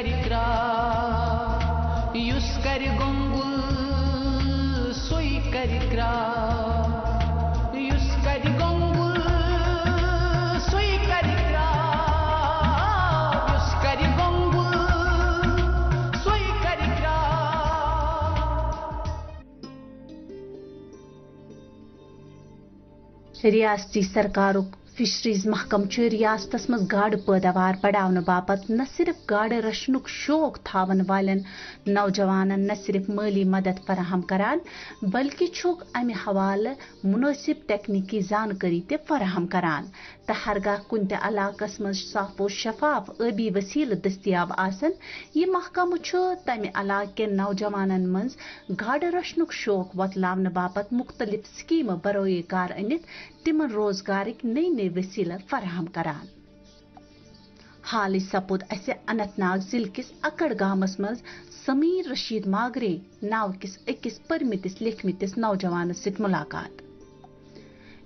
करिक्रा use करि गोंगुल सोई करिक्रा use करि गोंगुल सोई करिक्रा युस करि गोंगुल सोई करिक्रा। रियासती सरकारुक फिशरीज महकम रियासतस मज गाड़ पैदावार बढ़ाने बापत न सिर्फ गाड़ रचनुक शौक थावन वालन नौजवानन न सिर्फ माली मदद फराहम करान बल्कि छुक अमि हवाले मुनासिब तकनीकी जानकारी ते फराहम करान त हरगाह कुन ते इलाकस मज साफो शफाफ आबी वसील दस्तियाब आसन ये महकम छु तमि इलाके के नौजवानन मज गाड़ रचनुक शौक वतलावने बापत मुख्तलिफ स्कीम बरोए कार अनित तिमन रोजगारिक नई नई वसीला फराहम करान। हाल सपुद असे अनंतनाग जिले किस अकड़ गामस मज समीर रशीद मागरे नाव किस अकिस परमितिस लिखमितिस नौजवान सित मुलाकात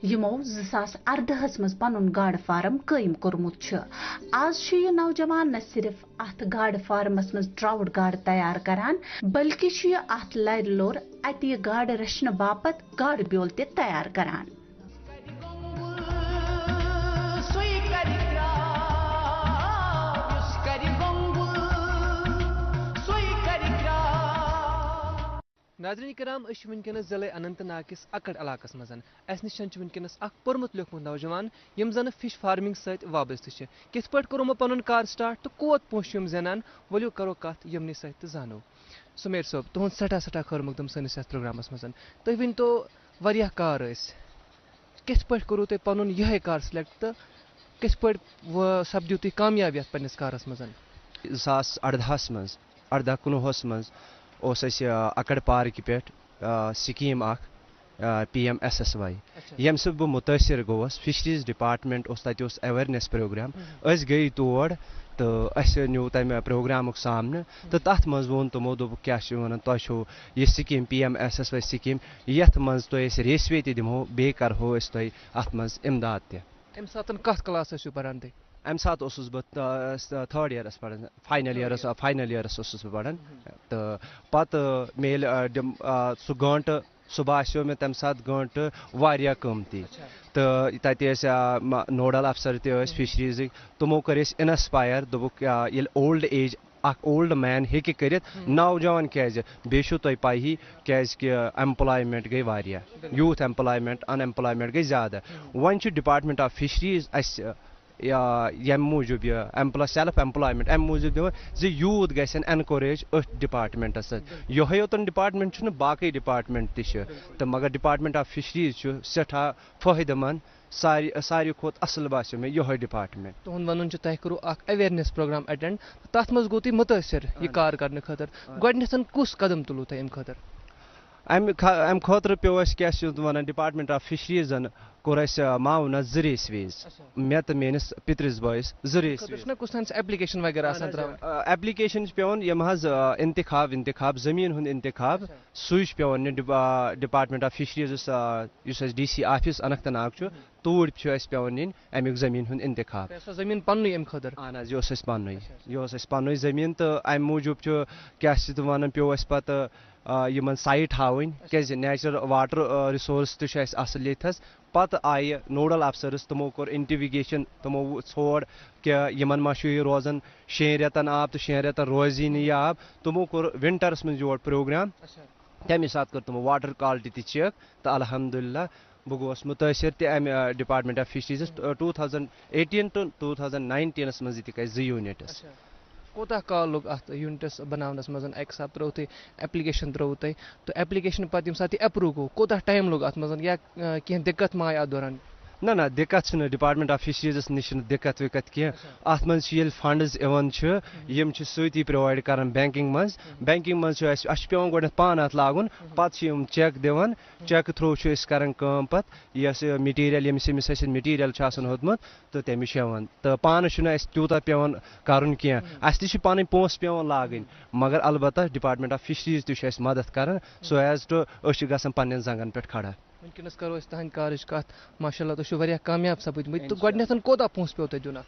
यमो 2018 मज पनुन गाड़ फार्म कायम कोरमुत छ। आज छ यह नौजवान न सिर्फ अत गाड़ फार्मस मज ट्राउट गाड़ तैयार करान बल्कि छ यह अत लर लोर अत यह गाड़ रचन बापत गाड़ ब्योल ते तैयार करान। नाज़रीन कराम वनकस जिले अनंतनाग किस अकड़ इलाकस मजन अस निश वनकस पोर्मुत लिखमुत नौजवान यम जन फिश फार्मिंग सत वाबस्त कित पे कोर पन कार स्टार्ट तो कोत पोश ज़ानान वलियो करो कत यमनि सत जानो। सुमेर सोब तुहद सठा खैर मकदम सनिस प्रोग्रामस मजन तुम वन तो वरिया कार कित पे कोरू तुम पन यह कार सिलेक्ट तो कित पे सपदू तुम कामयाब ये पन्निस कारस मजन 2018 मज 18-19 मज अकड़ पार्क पे स्कीम PMSSY यम सह बह मुतासर गोस फिशरीज डिपार्टमेंट तत अवेयरनेस प्रोग्राम गई तौर तो न्यू तम प्रोग्राम सामने तो तथ मज वोन तमो दोप क्या वन तुम यह स्कीम PMSSY स्कीम यथ मज तो रेसवे दिमो बे करो अत मज इमदाद तम सात कत क्लास पान तुम अम सात थर्ड ईयरस पढ़ान फाइनल ईयरस पढ़ान तो पत मेल सह गंट सह बासो मे तम सात गंट वारिया कीमती तो तत नोडल अफसर फिशरीज तमो कर इंस्पायर दोपुक ये ओल्ड एज ओल्ड मैन हेकि करित नौजवान क्या बेशु तुम पाही क्या एम्प्लॉयमेंट गई वारिया यूथ एम्प्लॉयमेंट अनएम्प्लॉयमेंट गई ज़्यादा वन डिपार्टमेंट ऑफ फिशरीज यम मूजूब सेल्फ एम्प्लॉयमेंट अम मूजूब दिवन यूथ गन एनकरेज अथ डिपार्टमेंटस ये योतन डिपार्टमेंट बाकी डिपार्टमेंट तो मगर डिपार्टमेंट ऑफ फिशरीज सठा फायदेमंद सारी खोत असल बासो मे यह डिपार्टमेंट तुहद वन तुह करो अवेयरनेस प्रोग्राम अटेंड तथ मज गो तुम मुतासर यह कार करने खतर गोडनेथन कुस कदम तुलु तुम अम खतर अम खतर पे क्या वन डिपार्टमेंट ऑफ फिशरीजन कोर मावना 2 रेसवेज मे तो मेनिस पितरिस बॉयस 2 रेसवेज एप्लीकेशन वगैरह एप्लीकेशन पेवन यम इंतखाब जमीन हुंद इंतखाब सुई पेवन department of fisheries DC office Anantnag तूर पेवन नीन अमुक जमीन हुंद इंतखाब जमीन पन्नु अम खतर अहन यह पन्न जमीन तो अम मूजूब क्या वन पे पत यमन साइट हावन क्या नेचुरल वाटर रिसोर्स असल यथस पत आय नोडल अफसरस तमो कोर इन्वेस्टिगेशन तमो छोड़ क्या यमन मा रोजान 6 रेतन आब तो 6 रेतन रोजी नहीं आब तमो कोर विंटरस में जोड़ प्रोग्राम तमे साथ कर तमो वाटर क्वालिटी ति चेक तो अल्हम्दुलिल्लाह बह गोस मुतासर तम डिपार्टमेंट ऑफ फिशरीज 2018 to 2019 मज दिक 2 यूनिट्स कोता काल लोग अत यूनिट्स बनावनस मजन एक साथ त्रो तुम एप्लीकेशन त्रो तुम तो एप्लीकेशन पत सात अप्रूव गो कोता टाइम लोग अत मजन या कह दिक्कत मा आय अत दौरान ना दिक्कत डिपार्टमेंट ऑफ फिशरीज निश दिक्कत विक्कत कह अत मज फंड्स यम सती प्रोवाइड कर बैंकिंग मज पेवन गोड पान अत लागुन पत चेक दिवान चेक थ्रू कर पत यस मटीरियल यमिस मटीरियल होतमुत तो तमिश तो पान तूता पेवन कर कह पान पोस पेवन लागन मगर अलबत्ता डिपार्टमेंट ऑफ फिशरीज तह मदद कर सो एज टू गसन पन्न जंगन पे खड़ा वनकस करो तहद कारच कत माशाल्लाह तुम कामयाब सपदम तो गोडनेथन कोता पोस पे तुम दिन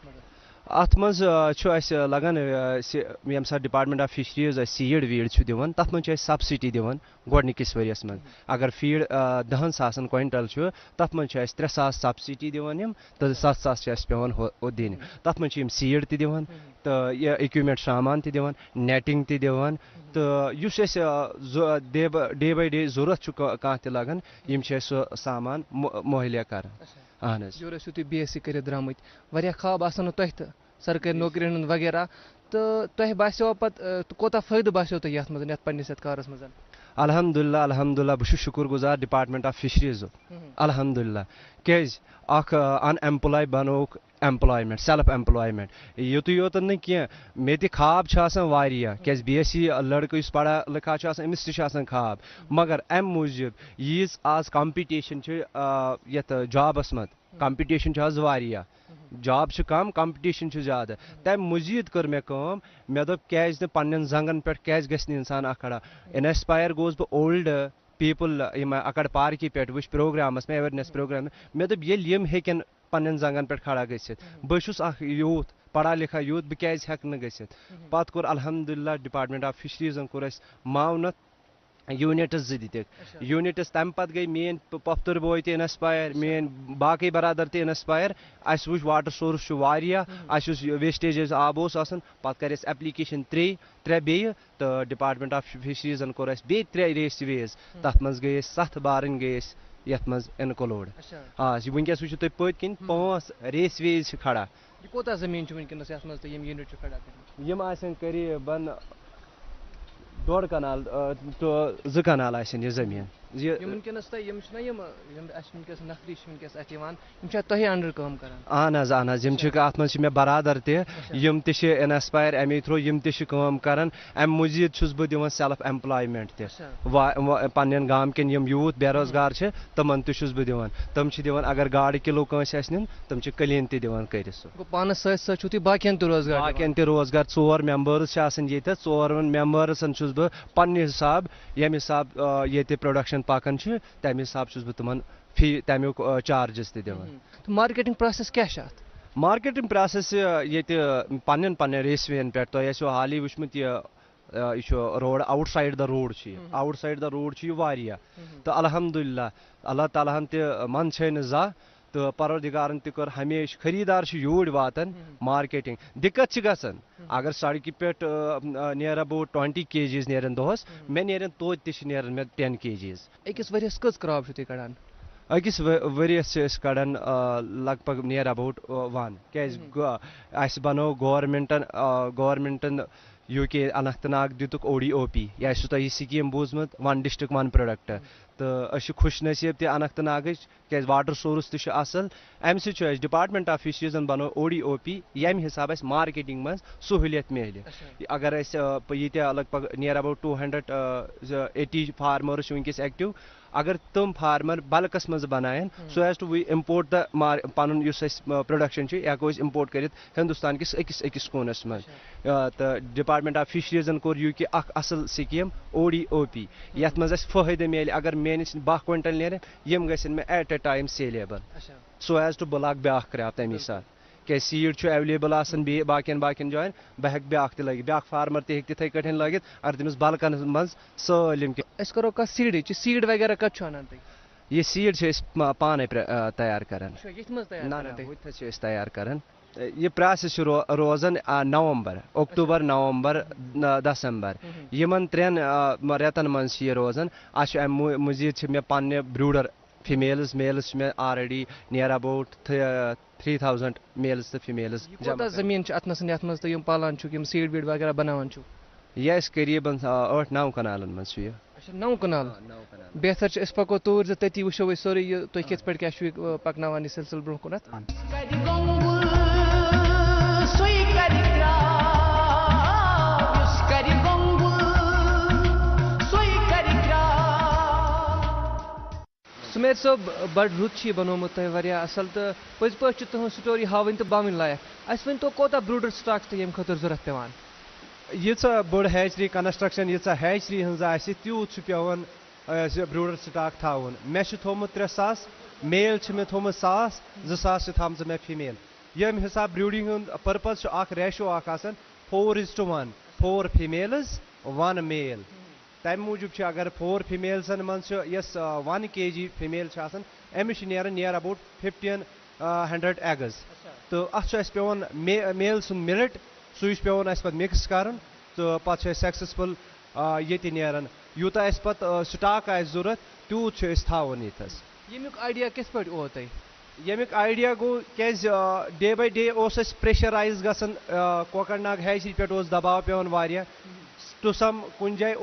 ات منٛز چھُ اَسہِ لگان ییٚمہِ ساتہٕ ڈِپارٹمنٹ آف فِشریٖز اَسہِ سیٖڈ ویٖڈ چھُ دِوان تَتھ منٛز چھُ اَسہِ سبسِڈی دِوان گۄڈنِکِس ؤریَس منٛز اگر فیٖڈ 10,000 کویِنٹل چھُ تَتھ منٛز چھُ اَسہِ 3,000 سبسِڈی دِوان یِم تہٕ 7,000 چھِ اَسہِ پٮ۪وان ہُہ دِنہِ تَتھ منٛز چھِ یِم سیٖڈ تہِ دِوان تہٕ یہِ اِکوِپمٮ۪نٛٹ سامان تہِ دِوان نیٹِنٛگ تہِ دِوان تہٕ یُس اَسہِ ڈے بَے ڈے ضوٚرَتھ چھُ کانٛہہ تہِ لگان یِم چھِ اَسہِ سُہ سامان مُہیا کران اہن حظ یورٕ ٲسِو تُہۍ BSc کٔرِتھ درٛامٕتۍ واریاہ خواب آسَنو تۄہہِ تہٕ سرکٲرۍ نوکرین ہُنٛد وغیرہ تہٕ تۄہہِ باسیو پَتہٕ کوتاہ فٲیدٕ باسیو تۄہہِ یَتھ منٛز یَتھ پنٛنِس یَتھ کارَس منٛز الحمدُاللہ بہٕ چھُس شُکُر گُزار ڈِپارٹمنٹ آف فِشریٖزُک الحمدُاللہ کیٛازِ اکھ اَن اٮ۪مپلاے بنووُکھ اٮ۪مپلایمٮ۪نٛٹ سٮ۪لٕف اٮ۪مپلایمٮ۪نٛٹ یُتُے یوتن نہٕ کینٛہہ مےٚ تہِ خواب چھِ آسان واریاہ کیٛازِ BSc لٔڑکہٕ یُس پڑھا لِکھا چھُ آسان أمِس تہِ چھُ آسان خواب مگر اَمہِ موٗجوٗب ییٖژ آز کَمپِٹیشن چھِ یَتھ جابس منٛز کَمپِٹیشن چھُ آز واریاہ جاب چھِ کم کَمپِٹیشن چھُ زیادٕ تَمہِ مٔزیٖد کٔر مےٚ کٲم مےٚ دوٚپ کیٛازِ نہٕ پننٮ۪ن زنٛگن پٮ۪ٹھ کیٛازِ گژھِ نہٕ اِنسان اکھ کھڑا اِنسپایر گوٚوُس بہٕ اولڈ پیٖپٕل یِم اکڑ پارکہِ پٮ۪ٹھ وٕچھ پروگرامس منٛز ایویرنیس پروگرام مےٚ دوٚپ ییٚلہِ یِم ہیٚکن پننٮ۪ن زنٛگن پٮ۪ٹھ کھڑا گٔژھِتھ بہٕ چھُس اکھ یوٗتھ پڑھا لِکھا یوٗتھ بہٕ کیٛازِ ہٮ۪کہٕ نہٕ گٔژھِتھ پتہٕ کوٚر الحمدُاللہ ڈِپارٹمنٹ آف فِشریٖزن کوٚر اَسہِ معاونت یوٗنِٹٕس 2 دِتِکھ یوٗنِٹٕس تَمہِ پتہٕ گٔے میٲنۍ پۄپھتٕر بوے تہِ اِنسپایر میٲنۍ باقٕے برادر تہِ اِنسپایر اَسہِ وٕچھ واٹر سورس چھُ واریاہ اَسہِ یُس ویسٹیج آب اوس آسان پتہٕ کَرِ اَسہِ ایپلِکیشن 3 بیٚیہِ تہٕ ڈِپارٹمنٹ آف فِشریٖزن کوٚر اَسہِ بیٚیہِ 3 ریس ویز تتھ منٛز گٔے أسۍ 7 بارٕنۍ گٔے أسۍ یتھ منٛز اِنکلوٗڈ وٕنکیٚس وٕچھِو تُہۍ پٔتۍ کِنۍ 5 ریس ویز چھِ کھڑا کوتاہ زٔمیٖن چھُ وٕنکیٚنس یَتھ منٛز تہٕ یِم یوٗنِٹ چھِ کھڑا کٔرمٕتۍ یِم آسن قریٖبن 1.5 کنال 2 کنال آسن یہِ زٔمیٖن وٕنکیٚنس تۄہہِ یِم چھِنہ یِم اَسہِ وٕنکیٚس نفری چھِ وٕنکیٚس اَتھ یِوان یِم چھا تۄہہِ انڈر کٲم کران اہن حظ یِم چھِ اَتھ منٛز چھِ مےٚ برادر تہِ یِم تہِ چھِ اِنسپایر اَمے تھروٗ یِم تہِ چھِ کٲم کران اَمہِ مٔزیٖد چھُس بہٕ دِوان سیلف ایمپلایمنٹ تہِ پننٮ۪ن گامکٮ۪ن یِم یوٗتھ بے روزگار چھِ تِمن تہِ چھُس بہٕ دِوان تِم چھِ دِوان اگر گاڈٕ کِلوٗ کٲنٛسہِ آسہِ نیُن تِم چھِ قٲلیٖن تہِ دِوان کٔرِتھ سُہ گوٚو پانس سۭتۍ سۭتۍ چھُو تُہۍ باقین تہِ روزگار باقین تہِ روزگار 4 مٮ۪مبٲرٕس چھِ آسان ییٚتٮ۪تھ 4 مٮ۪مبٲرسن چھُس بہٕ پننہِ حِساب ییٚمہِ حِساب ییٚتہِ پروڈکشن پکان چھِ تَمہِ حِساب چھُس بہٕ تِمن فی تَمیُک چارجِز تہِ دِوان مارکیٹنگ پروسیس کیاہ چھُ اَتھ مارکیٹنگ پروسیس ییٚتہِ پننٮ۪ن ریسوین پٮ۪ٹھ تۄہہِ آسیو حالٕے وٕچھمُت یہِ چھُ روڈ آوُٹ سایڈ د روڈ چھُ یہِ آوُٹ سایڈ د روڈ چھُ یہِ واریاہ تہٕ الحمدُاللہ اللہ تعالیٰ ہن تہِ منٛدچھے نہٕ زانٛہہ تہٕ پروردِگارن تہِ کٔر ہمیشہٕ خٔریٖدار چھِ یوٗرۍ واتان مارکیٹنگ دِقت چھِ گژھان اگر سڑکہِ پٮ۪ٹھ نِیر اباوُٹ 20 kgs نیرن دۄہس مےٚ نیرن توتہِ تہِ چھِ نیران مےٚ 10 kgs أکِس ؤرِیَس کٔژ کرٛاپ چھِو تُہۍ کڑان أکِس ؤرِیَس چھِ أسۍ کڑان لگ بگ نِیر اباوُٹ 1 کیٛازِ اَسہِ بنوو گورمینٹن UK اننت ناگ دِتُکھ ODOP یہِ آسِوٕ تۄہہِ یہِ سِکیٖم بوٗزمُت 1 ڈِسٹرک 1 پروڈکٹ تہٕ أسۍ چھِ خۄش نصیٖب تہِ اننت ناگٕچ کیٛازِ واٹر سورس تہِ چھُ اَصٕل اَمہِ سۭتۍ چھُ اَسہِ ڈِپارٹمنٹ آف فِشریٖزن بنوو ODOP ییٚمہِ حِسابہٕ اَسہِ مارکیٹنگ منٛز سہوٗلیت میلہِ اگر اَسہِ ییٖتیٛاہ لگ بگ نِیر اباوُٹ 280 فارمٲرٕس چھِ وٕنکیٚس ایکٹِو اگر تِم فارمر بلکس منٛز بناون سو ایز ٹُو وی اِمپورٹ د پنُن یُس اَسہِ پروڈکشن چھُ یہِ ہٮ۪کو أسۍ اِمپورٹ کٔرِتھ ہندوستان کِس أکِس کوٗنس منٛز تہٕ ڈِپارٹمنٹ آف فِشریٖزن کوٚر UK اکھ اَصٕل سِکیٖم ODOP یتھ منٛز اَسہِ فٲہِدٕ میلہِ اگر میٲنِس 12 کویِنٹل نیرن یِم گژھن مےٚ at a time syllable so as to بہٕ لاگہٕ بیٛاکھ کرٛاپ تَمی ساتہٕ کیٛازِ سیٖڈ چھُ ایویلیبل آسان بیٚیہِ باقین جاین بہٕ ہٮ۪کہٕ بیٛاکھ تہِ لٲگِتھ بیٛاکھ فارمر تہِ ہیٚکہِ تِتھٕے کٲٹھۍ لٲگِتھ اگر تٔمِس بلکن منٛز سٲلِم کینٛہہ أسۍ کرو کتھ سیٖڈٕچ سیٖڈ وغیرہ کتہِ چھُ انان تُہۍ یہِ سیٖڈ چھِ أسۍ پانے تیار کران ییٚتھۍ منٛز ہُتھۍ چھِ أسۍ تیار کران یہِ پرٛاسٮ۪س چھُ روزان نومبر اکتوٗبر نومبر دسمبر یِمن 3 رٮ۪تن منٛز چھِ یہِ روزان اَتھ چھُ اَمہِ مٔزیٖد چھِ مےٚ پننہِ بروٗڈر فِمیلٕز میلٕز چھِ مےٚ آلریڈی نِیر اباوُٹ 3000 میلٕز تہٕ فِمیلٕز کوٗتاہ زٔمیٖن چھُ اتھ منٛز یتھ منٛز تُہۍ یِم پالان چھِو یِم سیٖڈ ویٖڈ وغیرہ بناوان چھِو یہِ اَسہِ قریٖبن 8-9 کنالن منٛز چھُ یہِ 9 کنال بہتر چھِ أسۍ پکو توٗرۍ زِ تٔتی وٕچھو أسۍ سورُے یہِ تُہۍ کِتھ پٲٹھۍ کیاہ چھُو یہِ پکناوان یہِ سلسلہٕ برونٛہہ کُنتھ سُمیر صٲب بڑٕ رُت چھُ یہِ بنومُت تۄہہِ واریاہ اَصٕل تہٕ پٔزۍ پٲٹھۍ چھِ تُہنٛز سٹوری ہاوٕنۍ تہٕ باوٕنۍ لایق اَسہِ ؤنۍتو کوتاہ بروٗڈر سٹاک چھُ تۄہہِ ییٚمہِ خٲطرٕ ضوٚرتھ پیٚوان ییٖژاہ بٔڑ ہیچری کنسٹرکشن ییٖژاہ ہیچری ہٕنٛز آسہِ تیوٗت چھُ پیٚوان بروٗڈر سٹاک تھاوُن مےٚ چھُ تھوٚومُت 3,000 میل چھِ مےٚ تھوٚومُت 1,000 2,000 چھِ تھامژٕ مےٚ فِمیل यम हिसाब breeding हुंद purpose ratio 4:1 4 females 1 male तम मूजूब अगर 4 females मन 1 kg female अमिस नियर अबाउट 1500 eggs तो अस पेवन मेल सुन मिलट सह पेवन पे मिक्स कर तो पे सक्सेसफुल ये नेरान यूता पे स्टाक आ जरूरत तूत थावन यथस यमुक आइडिया किस पे ओ तुम यमुक आइडिया गो क्या डे बाय डे प्रेशराइज गसन कोकरनाग हैचरी पे दबाव पेवन वारिया टू सम कुन जाय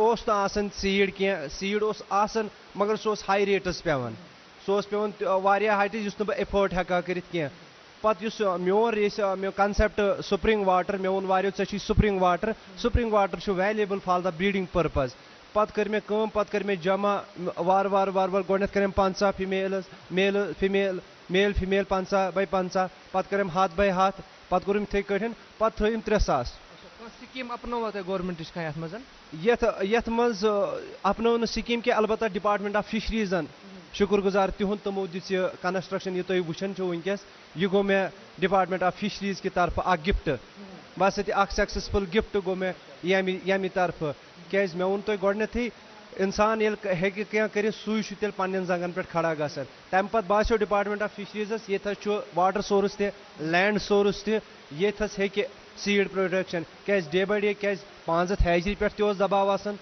सीड क्या सीड आसन मगर सह हाई रेटस पेवन सह पेवन वारिया हाइटस युस न एफोर्ड हेका करित क्या पत मोन कंसेप्ट स्प्रिंग वाटर मे वोन वारियो चे spring water valuable for the breeding purpose पत कर मे कम पत कर मे जमा वार वार वार वार गोडनेथ करम 50 फीमेल्स मेल फीमेल 50 by 50 पत करम हाथ बाय हाथ पत करम थे कठन पत थयम 300 स्कीम अपनो गवर्नमेंट यथ मज अपनो स्कीम के अलबत्ता डिपार्टमेंट ऑफ फिशरीजन शुक्रगुजार तिहुंद तमो दिस कंस्ट्रक्शन ये तुम वुचन वनकस यह गो मे डिपार्टमेंट ऑफ फिशरीज की तरफ गिफ्ट बस सक्सेसफुल गिफ्ट गो मे यमी तरफ क्या मे वो तुम गोडनेथी इंसान क्या कर तेल पन्न जंगन पे खड़ा गसन तम पे बासो डिपार्टमेंट ऑफ फिशरीज ये वाटर सोर्स ते लैंड सोर्स ते ये हे सीड प्रोडक्शन क्या डे बाय डे क्या पांच हैचरी पे दबाव आसान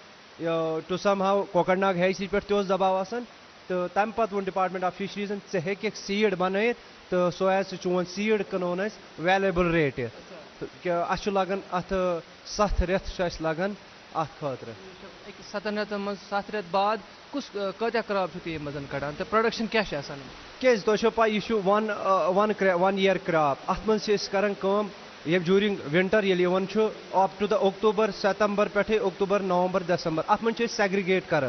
टू सम हाउ कोकरनाग हैचरी पे दबाव आसान तो तम पे वो डिपार्टमेंट ऑफ फिशरीजन हे सीड बन तो सो एज चोन सीड कनो वैल्यूएबल रेट अस लगन अत 7 रेत लगन अत खतर 7 रेतन मज 7 रेत बाद कुछ कत्या क्रॉप मजन कड़ान तो प्रोडक्शन क्या क्या तुम पा यह 1 year क्रॉप अत मन ये ड्यूरिंग विंटर ये अप टू द अक्टूबर सितंबर पे अक्टूबर नवंबर दिसंबर अत मन सेग्रीगेट कर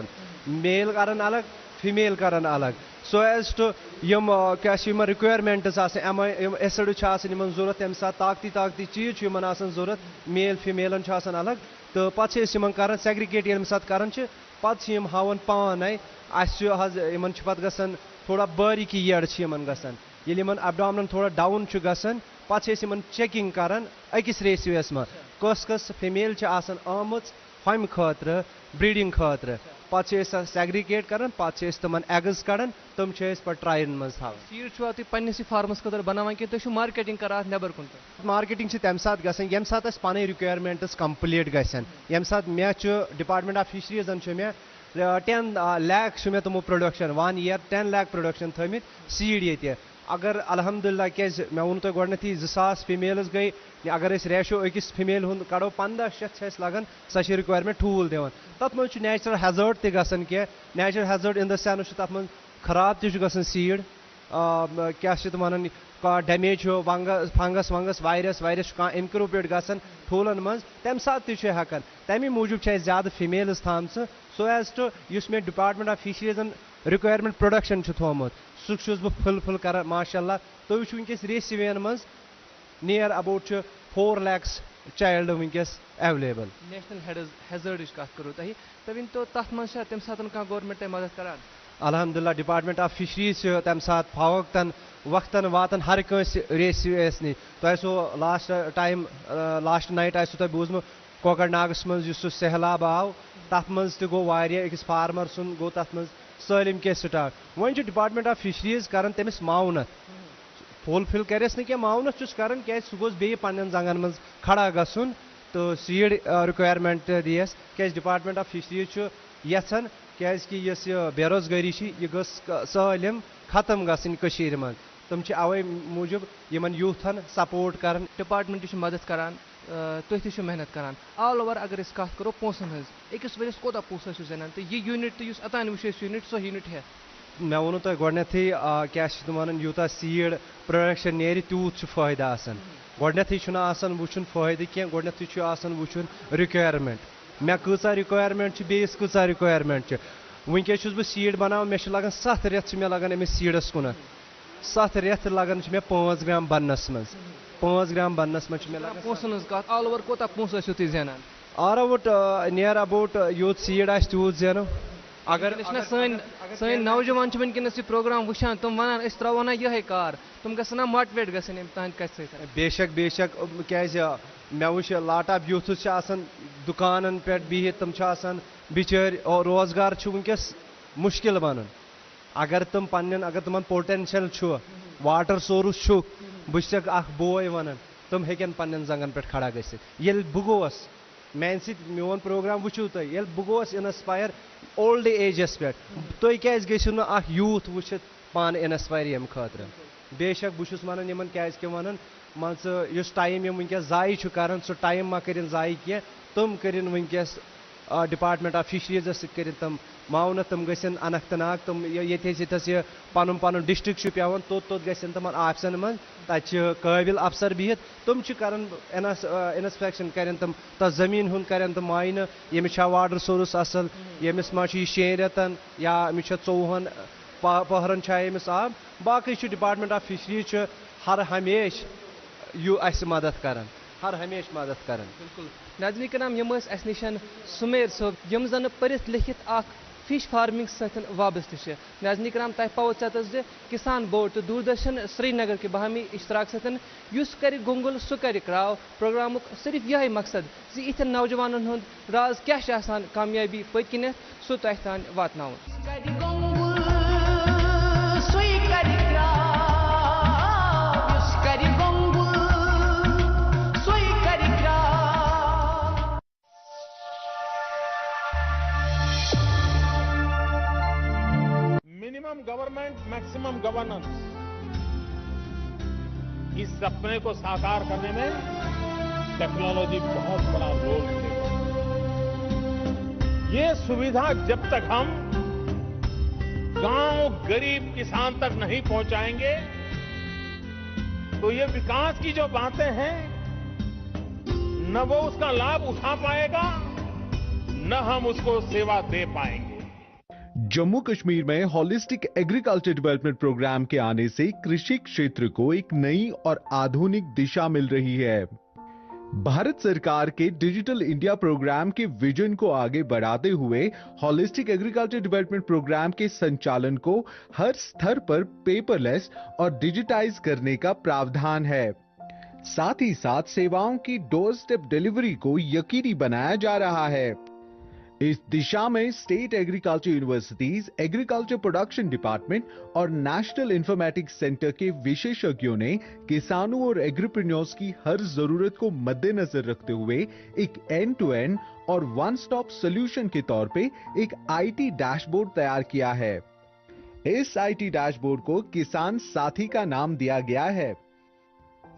मेल कर अलग फीमेल कर अलग सो एज टू यम क्या रिक्वायरमेंट्स एसिड जरूरत तम सात ताकती चीज जरूरत मेल फीमेलन अलग तो पे कर सेग्रीगेट ये सात कर पे हावन पान पे गसन थोड़ा बारीकी येड़ ये एबडामन थोड़ा डाउन गसन पे चेकिंग कर अकिस रेसियोस में कस कस फीमेल आम हम खतर ब्रीडिंग खतर पे सेग्रीगेट कर पे तम एग्स कड़ान तम पे ट्राइन मज था सीड तुम पन्नस फार्मस खतर बनान कि तुम मार्केटिंग कर नबर कुन मार्केटिंग तम सात गम सात पन रिक्वायरमेंट्स कंप्लीट गम सात मे डिपार्टमेंट ऑफ फिशरीजन मे 10 लाख मे तमो प्रोडक्शन 1 year 10 लाख प्रोडक्शन थमित सीड ये अगर अल्हम्दुलिल्लाह क्या मे वो तुम गोडनेथी 2000 फीमेल्स गई अगर रेशो अकिस फीमेल हुंद कड़ो 1500 लगन सह रिक्वायरमेंट ठूल दिवान तथ मज नेचुरल हैजर्ड ते गसन क्या natural hazard in the sense तथ मज खराब ते गसन सीड क्या वन डैमेज हो फंगस वंगस वायरस कह इनक्रू पे गसन ठूलन मज तम सात हेकान तमी मूजूब ज्यादा फीमेल्स थाम सो एज टू मे डिपार्टमेंट ऑफ फिशरीजन रिक्वायरमेंट प्रोडक्शन थोमुत सह बह फुल कर माशाल्लाह तुम वो वनकस रेसिवेन मज नियर अबाउट 4 lakhs चाइल्ड वनकस अवेलेबल नेशनल हैजर्ड कत करो तुम तो तथ मज तम सात गवर्नमेंट मदद करान अल्हम्दुलिल्लाह डिपार्टमेंट ऑफ फिशरीज तम सात फावक्तन वक्तन वातन हर कंस रेसिवेस नी तो लास्ट नाइट तुम बूजम कोकरनागस मज सहलाब आव तथ मज गो अकिस फार्मर सुन गो तथ मज सलिम के start one department of fisheries कर तमिस माउनत फुलफिल करस क्या माउनत कर क्या सह गोस बे पन्न जंगन मज खड़ा गसन तो सीड रिक्वायरमेंट दियस क्या डिपार्टमेंट ऑफ फिशरीज यन क्या बेरोजगारी यह गस सलिम खत्म गसन मज तुम अवे मूजूब यमन यूथन सपोर्ट कर डिपार्टमेंट मदद करान तुम ते मेहनत करान ऑल ओवर अगर कत करो पोसन अकिस वरिस कोता पोस जान तो यह यूनिट तो अतान वो यूनिट सो यूनिट है मे वो तुम गोडनेथी क्या वन यूता सीड प्रोडक्शन नेर तूत फायदा आसान गोडनेथी वुचन फायदे क्या गोडनेथी वुचन रिक्वायरमेंट मे कचा रिक्वायरमेंट बेस कचा रिक्वायरमेंट वनकस बह सीड बनान मे लगन 7 रेत मे लगन अमिस सीडस कुन 7 रेत लगन मे 5 ग्राम बनस मज 5 ग्राम बनस मज मे पोसन ऑल ओवर कोता पोस जानान ऑल ओवर नियर अबाउट यूत सीड तूत जेनो अगर सन नौजवान वनकस यह प्रोग्राम वुचान तुम वन अस त्रो ना यह कार तुम गना मोटिवेट गन तुहद कथ सत बेशक क्या मे वुच लाट ऑफ यूथस दुकान पे बिहित तुम बिचार और रोजगार वनकस मुश्किल बन अगर तुम पोटेंशियल वाटर सोर्स बह बोय वन तुम हेकन पन्न जंगन पे खड़ा गल बह गोस मान मोन प्रोग्राम वुचु तुम बह गोस इंस्पायर ओल्ड एजस पे तुम क्या गो यूथ वुचित पान इंस्पायर यम खतर बेशक बहुत वन क्या वन मान टाइम वनकस जाय कर सह टाइम मा कर जाय कह तुम कर वनकस डिपार्टमेंट ऑफ फिशरीज सर तुम मावन तुम गन अनंतनाग तुम ये पन पन डिस्ट्रिक्ट पे तोत गन तुम ऑफिसन मज तबिल अफसर बिहित तुम कर इंस्पेक्शन कर तुम तथ जमीन हूं कर तुम मायन यमिस वाटर सोर्स असल यमिस मा 6 रेतन या अमिस 4 पहरन यमिस आब बाकी डिपार्टमेंट ऑफ फिशरीज हर हमेश यू मदद कर हर हमेश मदद कर। बिल्कुल नाज़रीन कराम यम अस निशन सुमेर सोब यम जन पढ़ित लिखित फिश फार्मिंग सत वाबस्त नाज़रीन कराम तह पाओ सतस किसान बोर्ड तो दूरदर्शन श्रीनगर के बाहमी इश्तराक सतन युस कर गुंगुल सह कर क्राव प्रोग्राम सिर्फ यह मकसद इथन नौजवान हुंद राज क्या कामयाबी पत्किन सह तह तान वातनाउन। मिनिमम गवर्नमेंट मैक्सिमम गवर्नेंस इस सपने को साकार करने में टेक्नोलॉजी बहुत बड़ा रोल प्ले। ये सुविधा जब तक हम गांव गरीब किसान तक नहीं पहुंचाएंगे तो ये विकास की जो बातें हैं न वो उसका लाभ उठा पाएगा न हम उसको सेवा दे पाएंगे। जम्मू कश्मीर में होलिस्टिक एग्रीकल्चर डेवलपमेंट प्रोग्राम के आने से कृषि क्षेत्र को एक नई और आधुनिक दिशा मिल रही है। भारत सरकार के डिजिटल इंडिया प्रोग्राम के विजन को आगे बढ़ाते हुए होलिस्टिक एग्रीकल्चर डेवलपमेंट प्रोग्राम के संचालन को हर स्तर पर पेपरलेस और डिजिटाइज करने का प्रावधान है। साथ ही साथ सेवाओं की डोर स्टेप डिलीवरी को यकीनी बनाया जा रहा है। इस दिशा में state agriculture universities, agriculture production department और नेशनल इंफॉर्मेटिक्स सेंटर के विशेषज्ञों ने किसानों और एग्रीप्रेन्योर्स की हर जरूरत को मद्देनजर रखते हुए एक एंड टू एंड और वन स्टॉप सॉल्यूशन के तौर पे एक आईटी डैशबोर्ड तैयार किया है। इस आईटी डैशबोर्ड को किसान साथी का नाम दिया गया है।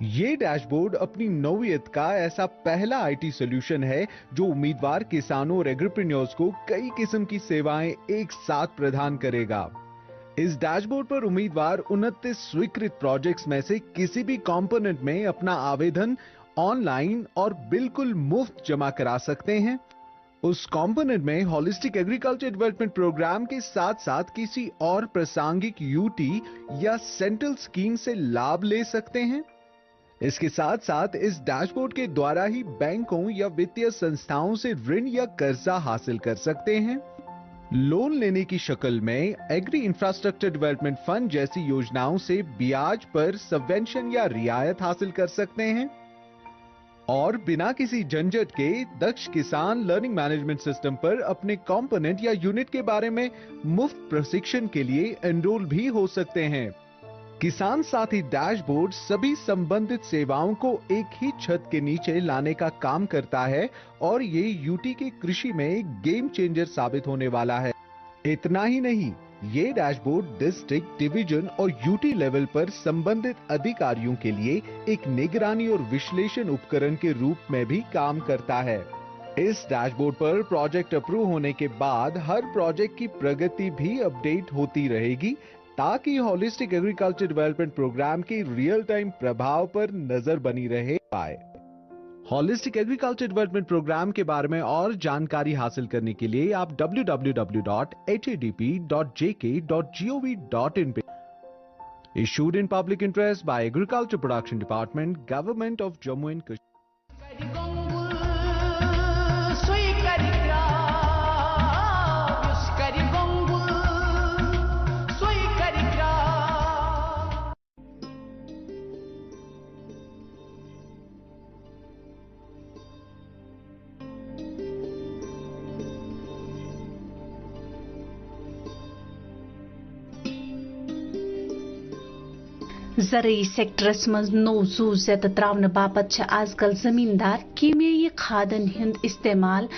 ये डैशबोर्ड अपनी नौयत का ऐसा पहला आईटी सॉल्यूशन है जो उम्मीदवार किसानों और एग्रीप्रेन्योर्स को कई किस्म की सेवाएं एक साथ प्रदान करेगा। इस डैशबोर्ड पर उम्मीदवार 29 स्वीकृत प्रोजेक्ट्स में से किसी भी कंपोनेंट में अपना आवेदन ऑनलाइन और बिल्कुल मुफ्त जमा करा सकते हैं। उस कंपोनेंट में होलिस्टिक एग्रीकल्चर डेवलपमेंट प्रोग्राम के साथ साथ किसी और प्रासंगिक यूटी या सेंट्रल स्कीम से लाभ ले सकते हैं। इसके साथ साथ इस डैशबोर्ड के द्वारा ही बैंकों या वित्तीय संस्थाओं से ऋण या कर्जा हासिल कर सकते हैं। लोन लेने की शक्ल में एग्री इंफ्रास्ट्रक्चर डेवलपमेंट फंड जैसी योजनाओं से ब्याज पर सबवेंशन या रियायत हासिल कर सकते हैं और बिना किसी झंझट के दक्ष किसान लर्निंग मैनेजमेंट सिस्टम पर अपने कंपोनेंट या यूनिट के बारे में मुफ्त प्रशिक्षण के लिए एनरोल भी हो सकते हैं। किसान साथी डैशबोर्ड सभी संबंधित सेवाओं को एक ही छत के नीचे लाने का काम करता है और ये यूटी के कृषि में एक गेम चेंजर साबित होने वाला है। इतना ही नहीं, ये डैशबोर्ड डिस्ट्रिक्ट, डिवीजन और यूटी लेवल पर संबंधित अधिकारियों के लिए एक निगरानी और विश्लेषण उपकरण के रूप में भी काम करता है। इस डैशबोर्ड पर प्रोजेक्ट अप्रूव होने के बाद हर प्रोजेक्ट की प्रगति भी अपडेट होती रहेगी ताकि होलिस्टिक एग्रीकल्चर डेवलपमेंट प्रोग्राम के रियल टाइम प्रभाव पर नजर बनी रहे पाए। होलिस्टिक एग्रीकल्चर डेवलपमेंट प्रोग्राम के बारे में और जानकारी हासिल करने के लिए आप www.hadp.jk.gov.in पे issued in public interest by agriculture production department, government of Jammu and Kashmir. Soy carica, Dios carigo ज़रई सेक्टरस मज नो जू ज़त त्रावन बापत आजकल जमींदार कीमियाई खादन हुंद इस्तेमाल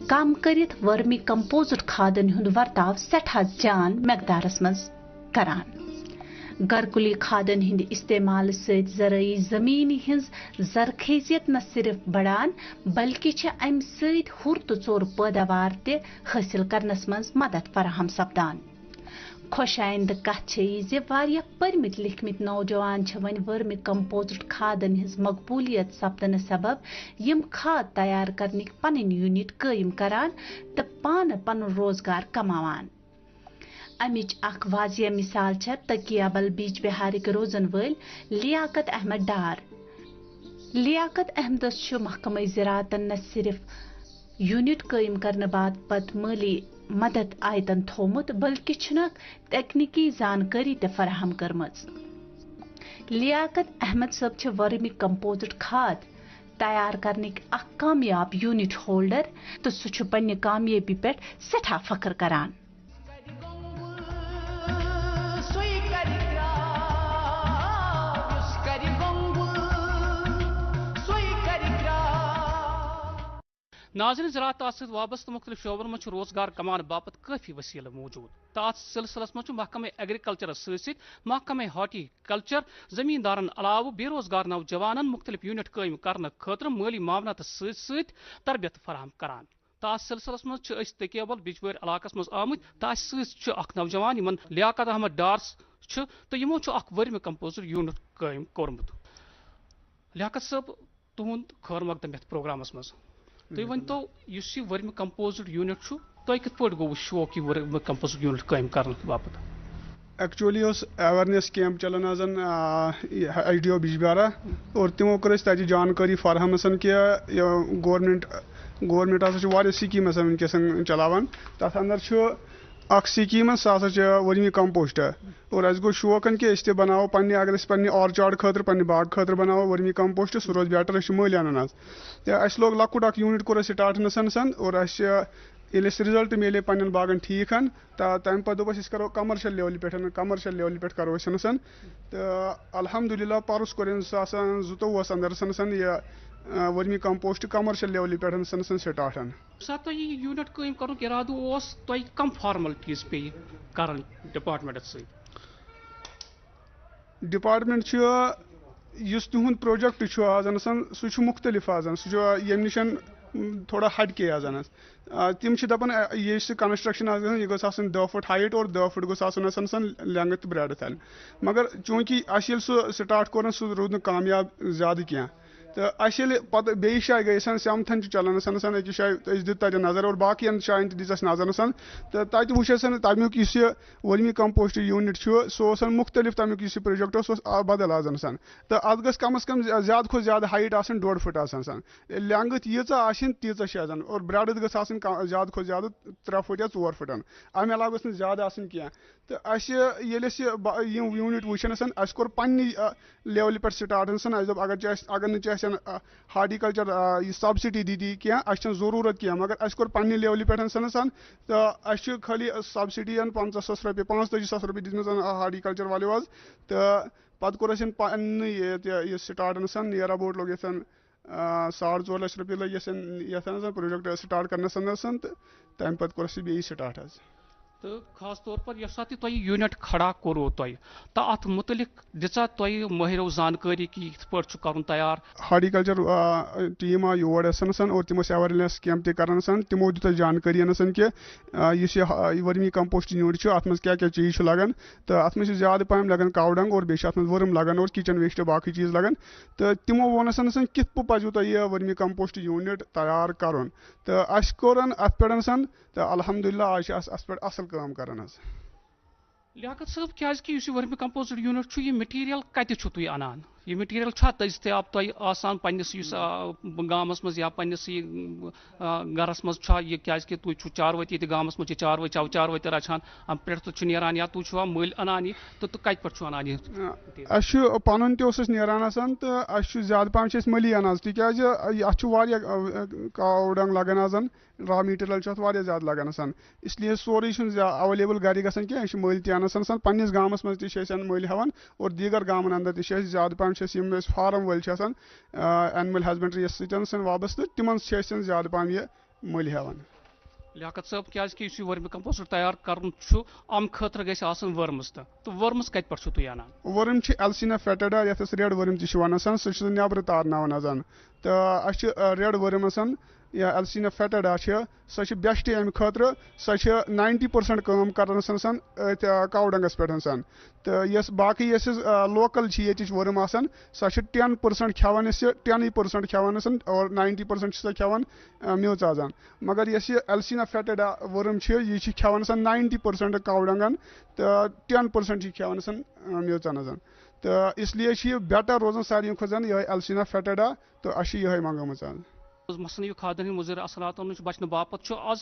कम करित वर्मी कंपोजिट खादन हुंद वर्ताव सठा जान मकदारस मज करान। गरकुली खादन हिंद इस्तेमाल सत ज़रई जमीन हिंज जरखेजियत न सिर्फ बढ़ान बल्कि अम सत हुर तो चोर पैदावार ते हासिल करनस मज मदद फराहम सपदान। खुशाइंद कथ परमित लिखमित नौजवान वन वर्मी कंपोजिट खादन हिंज मकबूलियत सपदन सबब यम खाद तैयार करने पन यूनिट कायम करान तो पान पन रोजगार कमावान। अमिच अख वाजिया मिसाल तकियाबल बीच बिहारिक रोजन वल लियाकत अहमद डार। लियाकत अहमदस महकमा ज़राअतन न सिर्फ यूनिट कायम करने बाद पत माली मदद आयतन थोमुत बल्कि तकनीकी जानकारी ते फराहम करमज। लियाकत अहमद सब वर्मी कंपोजिट खाद तैयार करने अख कामयाब यूनिट होल्डर तो सह पन्ने कामयाबी पे सठा फख्र करान। नाज़रीन ज़राअत वाबस्त मुख्तलिफ शोबन में रोजगार कमान बापत काफ़ी वसील मौजूद तो अत सिलसिलस में महकमा एग्रीकल्चर सत महकमा हॉर्टिकल्चर जमींदारन अलाव बेरोजगार नौजवान मुख्तलिफ यूनिट कायम करने खतर माली मामलात सत तरबियत फराहम करान। तो अत सिलसिलस में तकियाबल बिजवर इलाकस मज आमुत तो अख नौजवान इन लियाकत अहमद डार तो यमो वर्मी कंपोजिट यूनिट कायम कोरमुत। लियाकत साहब तुहद खैर मकदम यथ प्रोग्रामस मज तुम वन तो वर्मी कंपोजिट यूनिट तुम कित पे गो शौक यह वर्मी कंपोजिट यूनिट कायम करने बापत? एक्चुअली अवेयरनेस कैंप चलान आजन IDO बिजबिहारा और तमो कर तक जानकारी फराहम कि गवर्नमेंट हसा स्कीम वनकस चलावान तथ अंदर अख स्कीम सह वर्मी कंपोस्ट और अस गो शौकन कि अस बनाओ पन्ने अगर अस पन्ने ऑर्चार्ड खतर पन्ने बाग खतर बनाओ वर्मी कंपोस्ट सह रोज बेटर अस मल अनान तो अस लोग लकुट अख यूनिट कोर स्टार्ट नसन और अस रिजल्ट मिले पन्न बागन ठीक तो तम पे दोप करो कमर्शियल लेवल पे करो सन तो अल्हम्दुलिल्लाह परस कोर 2022 अंदर सन यह वर्मी कंपोस्ट कमर्शियल लेवल पे सन स्टार्ट। साथ तो यह यूनिट कायम कर इरादू तो कम फार्मलिटीज पे कर डिपार्टमेंट डिपार्टमेंट तुंद प्रोजेक्ट आजान सह मुख्तलिफ आजान सह यम निश थोड़ा हट के आजान तम दपान ये कंस्ट्रक्शन यह गो 10 फुट हाइट और 10 फुट गो लेंथ ब्रेडथ मगर चूंकि अस स्टार्ट कोर सह रूद कामयाब ज्यादा क्या तो अस पे बे जाए गई सेमथन चलान सन अकिस जाए दित नजर और बाकी जायन दिस नजर सन तो तत वो तमिक वर्मी कंपोस्ट यूनिट सह मुख्तलिफ तमिक प्रोजेक्ट बदल आजान सन तो अत गस कम अज कम ज्यादा खो ज्यादा हाइट 1.5 फुट सन लेंथ यीच तीन और ब्रेडथ गस ज्यादा खो ज्यादा 3 फुट या 4 फुट अमे अलाव गस ज्यादा क्या तो अस यूनिट वुचन अस कोर पन्नी लेवल पे स्टार्ट सन अगर न हार्टिकल्चर सब्सिडी दी क्या अस जरूरत क्या मगर अस कोर पन्नी लेवल पे सन तो अस खाली सब्सिडी 50,000 रुपये 45,000 रुपये दित हार्टिकल्चर वाले तो पे कोर पन्न स्टार्ट सन नियर अबाउट लोग 4.5 लाख रुपये लगे प्रोजेक्ट स्टार्ट करने सन तो तम पे कोर बे स्टार्ट तो खास तौर पर यह तुम यूनिट खड़ा करो तो अत मुतलिक दिचा तुम माहिरों जानकारी कि यथ पे कर तैयार? हार्टिकल्चर टीम आ योर सन और तमो अवेयरनेस कैंप तक सन तमो दित जानकारी कि वर्मी कंपोस्ट यूनिट अत मे क्या क्या चीज़ लगान तो अत मे ज्यादा पहम लगान कावडंग और बेस वर्म लगान और किचन वेस्ट बाकी चीज़ लगान तो तमो वोन सन कित पजू तुम वर्मी कंपोस्ट यूनिट तैयार कर तो अस कोर अत पे सन तो अल्हम्दुलिल्लाह आज अस पे असल काम करान। लियाकत साहब क्या वर्मी कंपोजिट यूनिट यह मटीरियल कत अनान ये मटीरियल छा दस्तियाब तय आसान पन्निस युस गामस मज या पन्निस गरस मज छा ये क्या कि तु छु चारवती ये गामस मज चारवै चव चारवै ते रछान अम पे छु नेरान या तु छुवा मल अनान ये तो कत पे छु अनान ये अशु पनुन ते ओसस नेरान आसान तो अशु ज्यादा पाम छ मली अनाज तिकाज अछु वारिया कावडंग लगन आजन रॉ मटीरियल छ वारिया ज्यादा लगन आसान इसलिए सोरे छु अवेलेबल गाड़ी गसन के अशु मल ते अनसन सन पन्निस गामस मज ते छ मल हवन और दीगर गामन अंदर ते छ ज्यादा पाम छ यम फार्म वल छ आसान एनिमल हस्बेंड्री सतन वाबस्त तिमन छ ज्यादा पाम ये मल हवन लियाकत साहब क्या कि वर्मी कंपोस्ट तैयार कर अम खतर गई वर्मस तो वर्मस कत पे तुम अनान वर्म एल्सिना फेटेडा ये रेड वर्म वन सह नबर तारनान अजान तो रेड वर्म या एल्सिना फेटेडा सह बेस्ट अमि खतर सह 90% काम कर कावडंगस पे तो यस बाकी यस लोकल ये वर्म सह 10% खेवान 10% खेवान और 90% सह खेवान म्यूच आजान मगर यस एल्सिना फेटेडा वर्म यह खेवान 90% कावडंगन तो 10% खेवान म्यूचन आजान तो इसलिए बेटर रोजान सारे खोजान यह एल्सिना फेटेडा तो अश यह मंगम मसनवी खादन हंद मुजर असरात बचने बापत आज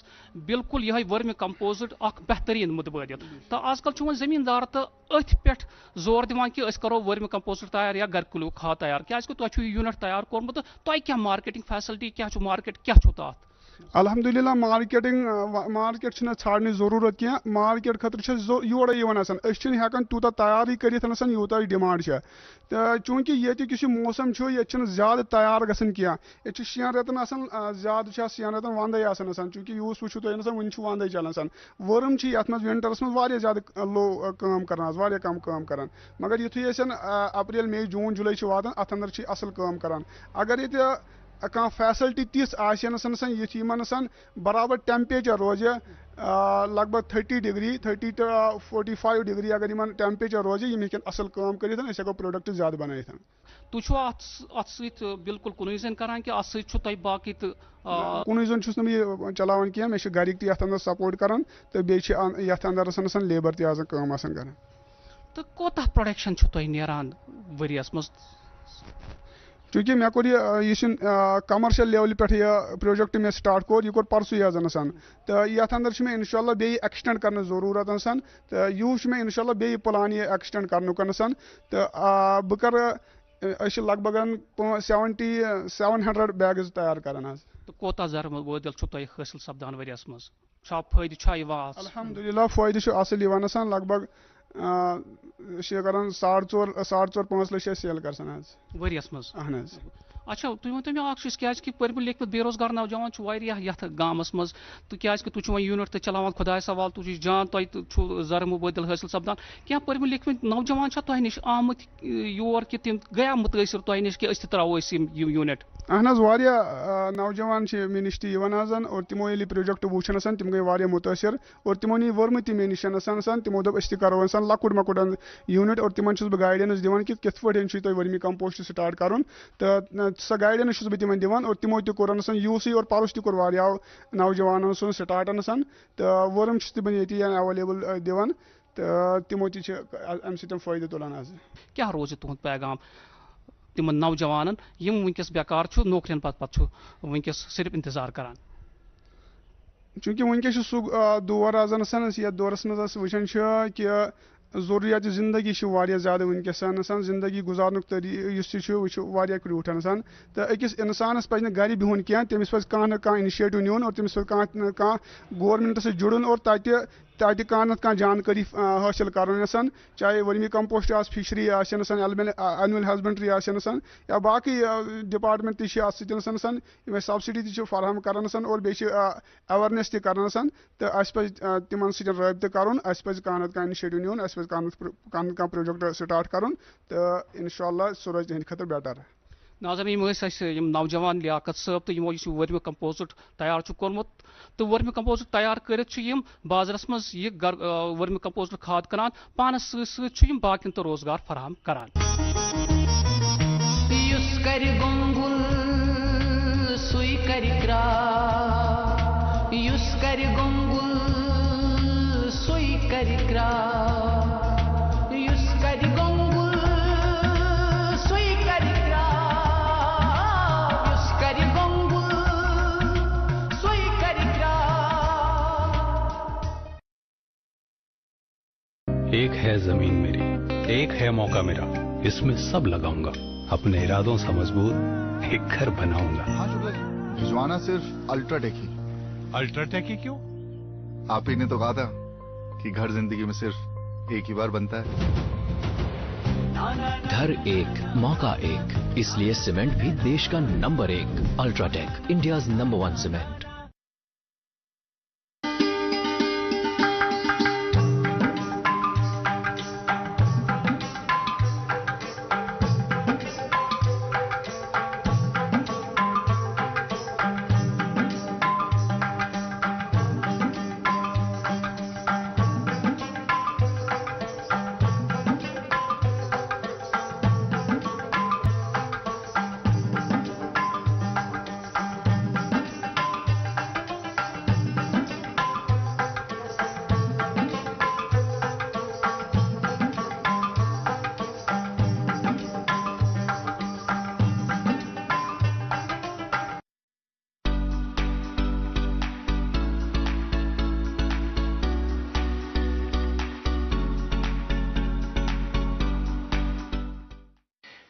बिल्कुल यह वर्मी कंपोजिट बेहतरीन मुतबाद तो आजकल जमींदार तो अथ पे जोर दिवान कि करो वर्मी कंपोजिट तैयार या घरकुल खाद तैयार क्या तुम यूनिट तैयार कोर्मुत तुम क्या मार्केटिंग फैसिलिटी क्या मार्केट क्या तथ अल्हम्दुलिल्लाह मार्केट छाड़ने जरूरत क्या मार्केट खतर योर हेकान तूता तैयारी कर यूत डिमांड तो चूंकि ये मौसम ये ज्यादा तैयार गसन क्या ये 6 रेतन ज्यादा 6 रेतन वंदे चूंकि यूस वो वन वंदे चलान वर्म ये विंटरस मज ज्यादा लो काम कर कम काम कर मगर युथु अप्रैल मई जून जुलाई वातान अत अंदर असल काम कर अगर ये कह फैसिलिटी तिस युन बराबर टेम्परेचर रोज लगभग 30 डिग्री 30 to 45 डिग्री अगर इन टेम्परेचर रोज हेकन असल काम कर हेको प्रोडक्ट ज्यादा बन तुम बिल्कुल कुन जन करान कि अत बाकी कुन जन यह चलान कह मे गरिक ये अंदर सपोर्ट करान तो ये अंदर लेबर तक कर तो कोता प्रोडक्शन नेरान वरियस मज चूंकि मे कोर कमर्शियल लेवल पे यह प्रोजेक्ट मे स्टार्ट कोर यह कोर परसू यह तो ये अंदर मे इंशाल्लाह बे एक्सटेंड करने जरूरत तो यूह मे इंशाल्लाह बे प्लान यह एक्सटेंड कर तो बह कर लगभग 700 बैग्स तैयार कर तो कोता जर वदल हासिल सपदान वरियस मज फायदे अल्हम्दुलिल्लाह फायदे असल लगभग कर 4.5 लाख सेल कर वरियस मज अहन अच्छा तुम वो मे क्या पर्म लिखित बेरोजगार नौजवान ये गामस मज तो क्या तुम यूनिट तो चलान खुदा सवाल तुम जान तुम जर मुबदल हासिल सपदान क्या पर्म लिखित नौजवान तुह निश आमुत योर कि तम गया मुतासर तुह निश कि त्रो यूनिट अहन नौजवान मे निश तन और तमो ये प्रोजेक्ट वुचन तम गई मुतासर और तमो नी वर्म ते मे निश तमो दोप करो लकुट मकुट यूनिट और तिमन बह गाइडेंस दिवान कि कित पे तुम वर्मी कंपोस्ट स्टार्ट कर तो सह गाइडेंस बह तिमन दिवान और तिमो कोर यूस और परस तौर नौजवान स्टार्ट तो वर्म तिमन ये अवेलेबल दिवान तो तिमो अम फायदे तुलान क्या रोज तुहद पैगाम तिमन नौजवान यम वनकस बेकार नौकरियन पत वनकस सिर्फ इंतजार करान चूंकि वनकस सह दौर आजान ये दौरस मज वुचान कि ज़रूरियात ज़िंदगी ज़्यादा वनकस ज़िंदगी गुजारन तरीक़ क्रूठन तो अकिस इंसानस पे घर बिहुन क्या तमिस पे कह इनिशिएटिव नुन और तमिस पे गवर्नमेंट से जुड़न और तत कह जानकारी हासिल कर चाहे vermi compost fishery animal husbandry या बाकी डिपार्टमेंट तमें सब्सिडी ती फराहम कर और बे अवेयरनेस कर तो अस तिमन रबत कर कह इनिशिएटिव नुन कह प्रोजेक्ट स्टार्ट कर तो इंशाल्लाह सह रोज तुंद खतर बेटर नाज़रीन नौजवान लियाकत साहब तो यमो वर्मी कंपोजिट तैयार कोर्मुत तो वर्मी कंपोजिट तैयार कर बाजारस मज वर्मी कंपोजिट खाद करान पानस सम बाकिन तो रोजगार फराहम करान युस कर एक है जमीन मेरी, एक है मौका मेरा, इसमें सब लगाऊंगा, अपने इरादों से मजबूत एक घर बनाऊंगा। हाँ शुक्ला जी, भिजवाना सिर्फ अल्ट्राटेक ही। अल्ट्राटेक ही क्यों? आप ही ने तो कहा था कि घर जिंदगी में सिर्फ एक ही बार बनता है। घर एक, मौका एक, इसलिए सीमेंट भी देश का number 1। UltraTech, India's number 1 cement.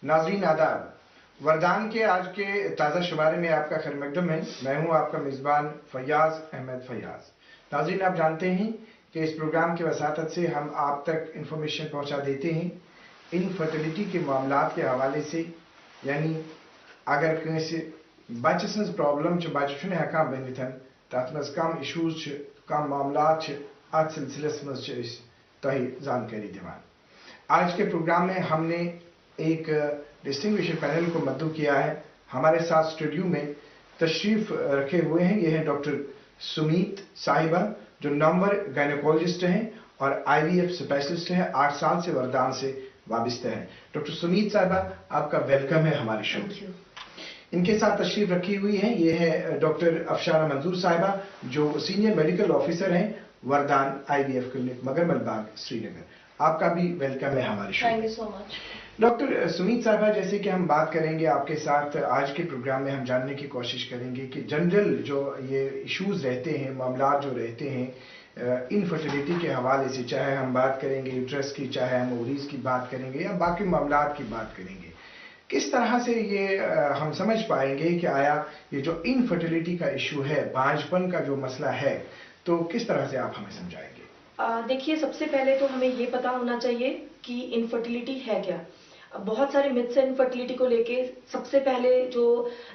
नाजरीन आदाब, वरदान के आज के ताज़ा शुमारे में आपका खैर मकदम है। मैं हूं आपका मेज़बान फयाज अहमद फयाज। नाजरीन, आप जानते हैं कि इस प्रोग्राम की वसातत से हम आप तक इंफॉर्मेशन पहुंचा देते हैं इनफर्टिलिटी के मामलात के हवाले से, यानी अगर कैसे बच्चे सज प्रॉब्लम बच्चे हेकान बनित तथ मज कम इशूज कम मामलात अत सिलसिलस मज तह जानकारी दिवान। आज के प्रोग्राम में हमने एक डिस्टिंग्विश्ड पैनल को मद्दू किया है। हमारे साथ स्टूडियो में तशरीफ रखे हुए हैं, ये हैं डॉक्टर सुमीत साहिबा, जो नंबर गायनेकोलॉजिस्ट हैं और IVF स्पेशलिस्ट हैं, 8 साल से वरदान से वाबस्ता है। डॉक्टर सुमीत साहिबा, आपका वेलकम है हमारे शो। इनके साथ तशरीफ रखी हुई हैं, ये है डॉक्टर अफशाना मंजूर साहिबा, जो सीनियर मेडिकल ऑफिसर हैं वरदान IVF क्लिनिक मगरमल बाग श्रीनगर। आपका भी वेलकम है हमारे show. Thank you so much. Doctor Sumeet साहिबा, जैसे कि हम बात करेंगे आपके साथ आज के प्रोग्राम में, हम जानने की कोशिश करेंगे कि जनरल जो ये इश्यूज रहते हैं, मामला जो रहते हैं इनफर्टिलिटी के हवाले से, चाहे हम बात करेंगे यूट्रस की, चाहे हम ओवरीज की बात करेंगे या बाकी मामलात की बात करेंगे, किस तरह से ये हम समझ पाएंगे कि आया ये जो इनफर्टिलिटी का इशू है, बांझपन का जो मसला है, तो किस तरह से आप हमें समझाएंगे? देखिए, सबसे पहले तो हमें ये पता होना चाहिए कि इनफर्टिलिटी है क्या। बहुत सारे मिथ्स है इनफर्टिलिटी को लेके। सबसे पहले जो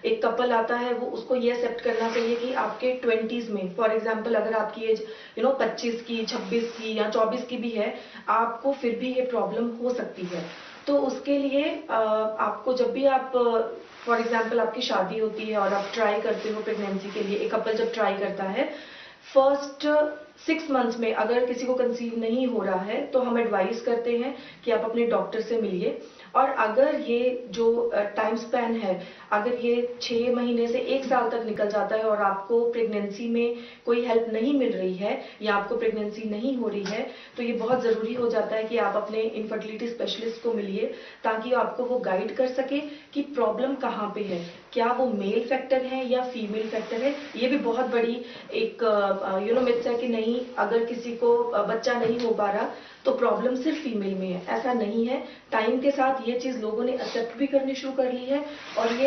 एक कपल आता है वो उसको ये एक्सेप्ट करना चाहिए कि आपके 20s में, फॉर एग्जांपल अगर आपकी एज 25 की, 26 की या 24 की भी है, आपको फिर भी ये प्रॉब्लम हो सकती है। तो उसके लिए आपको जब भी आप फॉर एग्जांपल आपकी शादी होती है और आप ट्राई करते हो प्रेगनेंसी के लिए, एक कपल जब ट्राई करता है, फर्स्ट 6 मंथ्स में अगर किसी को कंसीव नहीं हो रहा है तो हम एडवाइस करते हैं कि आप अपने डॉक्टर से मिलिए। और अगर ये जो टाइम स्पैन है, अगर ये 6 महीने से 1 साल तक निकल जाता है और आपको प्रेगनेंसी में कोई हेल्प नहीं मिल रही है या आपको प्रेगनेंसी नहीं हो रही है, तो ये बहुत ज़रूरी हो जाता है कि आप अपने इनफर्टिलिटी स्पेशलिस्ट को मिलिए, ताकि आपको वो गाइड कर सके कि प्रॉब्लम कहाँ पे है, क्या वो मेल फैक्टर है या फीमेल फैक्टर है। ये भी बहुत बड़ी एक मिथ्स है कि नहीं, अगर किसी को बच्चा नहीं हो पा रहा तो प्रॉब्लम सिर्फ फीमेल में है। ऐसा नहीं है। टाइम के साथ ये चीज़ लोगों ने एक्सेप्ट भी करनी शुरू कर ली है और ये